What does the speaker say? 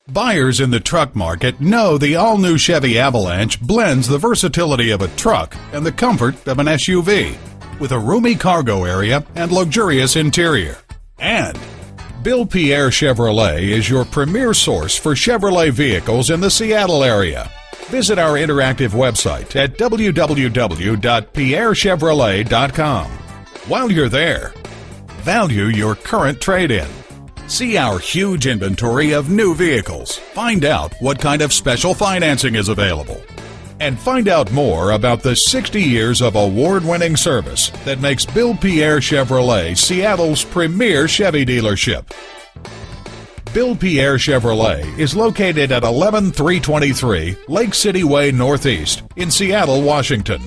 Buyers in the truck market know the all-new Chevy Avalanche blends the versatility of a truck and the comfort of an SUV with a roomy cargo area and luxurious interior. And Bill Pierre Chevrolet is your premier source for Chevrolet vehicles in the Seattle area. Visit our interactive website at www.pierrechevrolet.com. While you're there, value your current trade-in. See our huge inventory of new vehicles. Find out what kind of special financing is available. And find out more about the 60 years of award-winning service that makes Bill Pierre Chevrolet Seattle's premier Chevy dealership. Bill Pierre Chevrolet is located at 11323 Lake City Way Northeast in Seattle, Washington.